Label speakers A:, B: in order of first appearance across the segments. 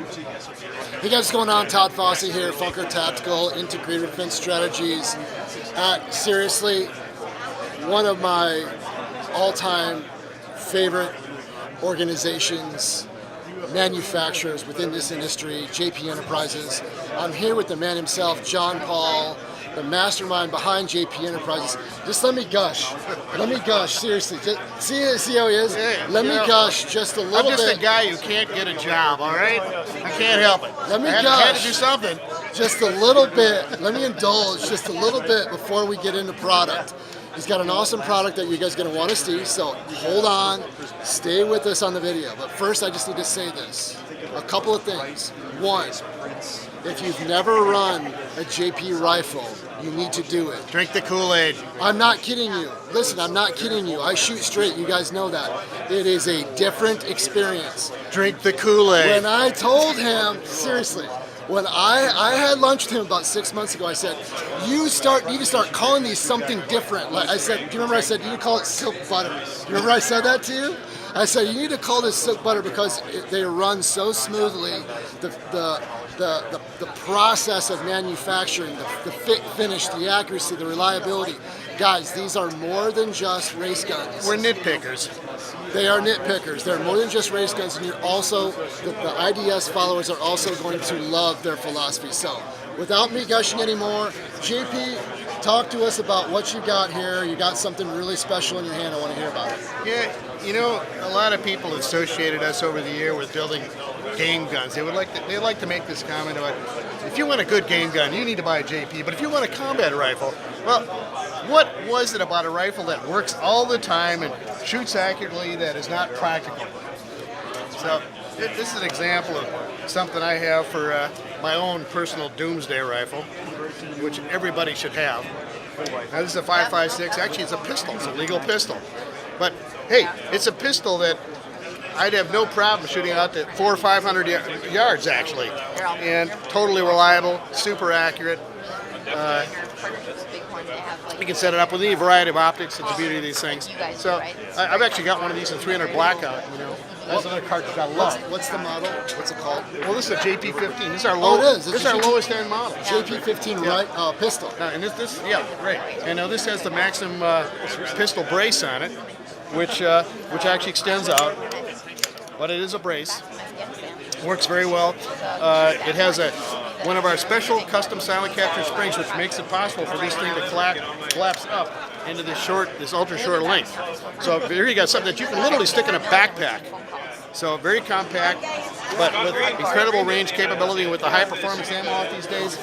A: Hey guys, what's going on? Todd Fossey here, Funker Tactical, Integrative Defense Strategies. Seriously, one of my all-time favorite organizations, manufacturers within this industry, JP Enterprises. I'm here with the man himself, John Paul, the mastermind behind JP Enterprises. Just let me gush. Let me gush, seriously. Just, see how he is?
B: Yeah,
A: let me gush just a little bit.
B: I'm just a guy who can't get a job, all right? I can't help it.
A: Let me
B: I had to do something.
A: Just a little bit. Let me indulge just a little bit before we get into product. He's got an awesome product that you guys are going to want to see, so hold on, stay with us on the video. But first, I just need to say this. A couple of things. One, if you've never run a JP rifle, you need to do it.
B: Drink the Kool-Aid.
A: I'm not kidding you. Listen, I'm not kidding you. I shoot straight. You guys know that. It is a different experience.
B: Drink the Kool-Aid.
A: When I told him, seriously, when I had lunch with him about 6 months ago, I said, you need to start calling these something different. Like I said, do you remember I said, you need to call it silk butter? You remember I said that to you? I said, you need to call this silk butter because they run so smoothly. The process of manufacturing, the fit finish, the accuracy, the reliability. Guys, these are more than just race guns.
B: We're nitpickers.
A: They are nitpickers. They're more than just race guns, and you're also, the IDS followers are also going to love their philosophy. So, without me gushing anymore, JP, talk to us about what you got here. You got something really special in your hand. I want to hear about it.
B: Yeah, you know, a lot of people associated us over the year with building game guns. They like to make this comment about, if you want a good game gun, you need to buy a JP. But if you want a combat rifle, well, what was it about a rifle that works all the time and shoots accurately that is not practical? So this is an example of something I have for my own personal doomsday rifle, which everybody should have. Now this is a 5.56. Actually, it's a pistol. It's a legal pistol. But hey, it's a pistol that I'd have no problem shooting out to 400 or 500 yards actually, and totally reliable, super accurate. You can set it up with any variety of optics. It's the beauty of these things. So I've actually got one of these in 300 blackout. You know, that's another cartridge I love.
A: What's the model? What's it called?
B: Well, this is a JP-15. This is our
A: This
B: is our lowest end model.
A: JP-15, right? Pistol.
B: And this, yeah, right. And now this has the Maxim pistol brace on it, which actually extends out. But it is a brace. Works very well. It has one of our special custom silent capture springs, which makes it possible for this thing to collapse up into this ultra short length. So here you got something that you can literally stick in a backpack. So very compact, but with incredible range capability. With the high performance ammo out these days,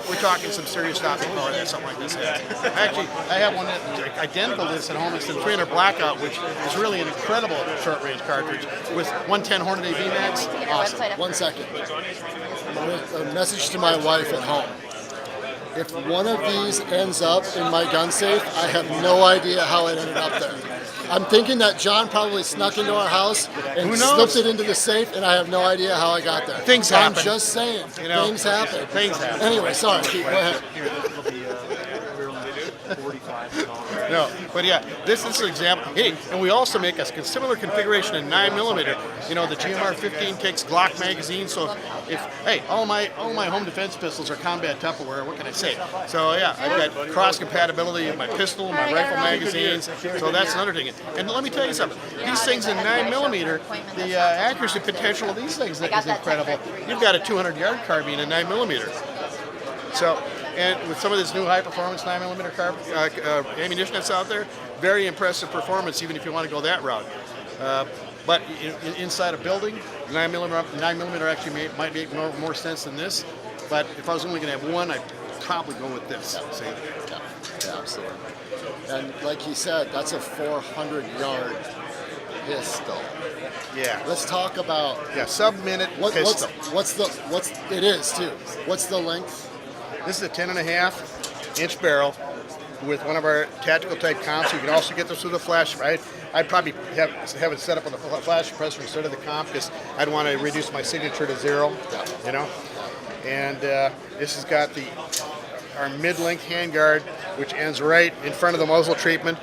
B: we're talking some serious stopping power that something like this has. Actually, I have one that's identical to this at home. It's in 300 blackout, which is really an incredible short range cartridge with 110 Hornady VMAX. Awesome.
A: 1 second. A message to my wife at home. If one of these ends up in my gun safe, I have no idea how it ended up there. I'm thinking that John probably snuck into our house and slipped it into the safe, and I have no idea how I got there.
B: Things happen.
A: I'm just saying. You know, things happen.
B: Things happen.
A: Anyway, sorry. Go ahead.
B: No, but yeah, this is an example. Hey, and we also make a similar configuration in 9mm. You know, the GMR-15 takes Glock magazines, so all my home defense pistols are combat Tupperware. What can I say? So yeah, I've got cross compatibility of my pistol, my rifle magazines. So that's another thing. And let me tell you something. These things in 9mm, the accuracy potential of these things is incredible. You've got a 200-yard carbine in 9mm. So. And with some of this new high-performance 9mm ammunition that's out there, very impressive performance, even if you want to go that route. But inside a building, 9mm actually might make more sense than this. But if I was only going to have one, I'd probably go with this.
A: Yeah, absolutely. And like he said, that's a 400-yard pistol.
B: Yeah.
A: Let's talk about
B: sub-minute pistol.
A: It is too. What's the length?
B: This is a 10.5-inch barrel with one of our tactical type comps. You can also get this with a flash. I'd probably have it set up with a flash suppressor instead of the comp because I'd want to reduce my signature to 0. You know. And this has got our mid-length handguard, which ends right in front of the muzzle treatment.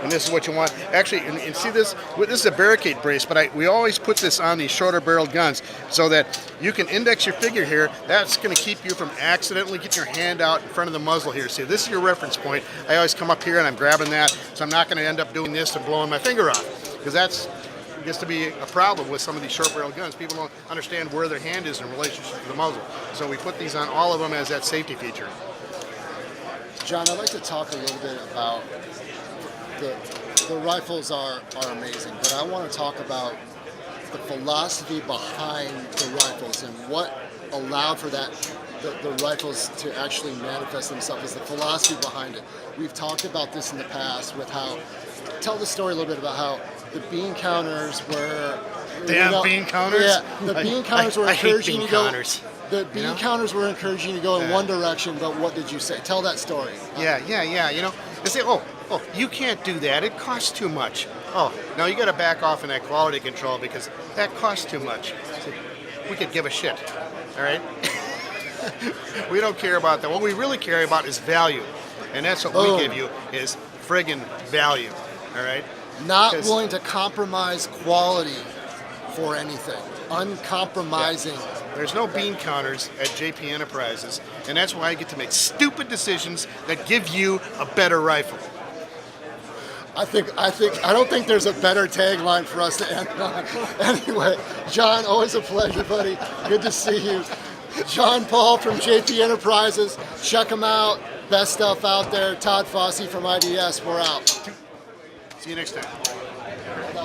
B: and this is what you want. Actually, and see this? This is a barricade brace, but we always put this on these shorter barreled guns so that you can index your figure here. That's going to keep you from accidentally getting your hand out in front of the muzzle here. See, this is your reference point. I always come up here and I'm grabbing that, so I'm not going to end up doing this and blowing my finger off, because that's gets to be a problem with some of these short barreled guns. People don't understand where their hand is in relationship to the muzzle. So we put these on all of them as that safety feature.
A: John, I'd like to talk a little bit about the rifles are amazing, but I want to talk about the philosophy behind the rifles and what allowed for that the rifles to actually manifest themselves, is the philosophy behind it. We've talked about this in the past with how, tell the story a little bit about how the bean counters were...
B: Bean counters?
A: Yeah, the bean counters were encouraging you to go...
B: Counters.
A: The bean counters were encouraging you to go in one direction, but what did you say? Tell that story.
B: Yeah. You know, they say, oh, you can't do that. It costs too much. Oh, no, you got to back off in that quality control because that costs too much. See, we could give a shit, all right? We don't care about that. What we really care about is value, and that's what we give you is friggin' value, all right?
A: Not willing to compromise quality for anything. Uncompromising.
B: Yeah. There's no bean counters at JP Enterprises, and that's why I get to make stupid decisions that give you a better rifle.
A: I don't think there's a better tagline for us to end on. Anyway, John, always a pleasure, buddy. Good to see you. John Paul from JP Enterprises. Check him out. Best stuff out there. Todd Fossey from IDS. We're out.
B: See you next time.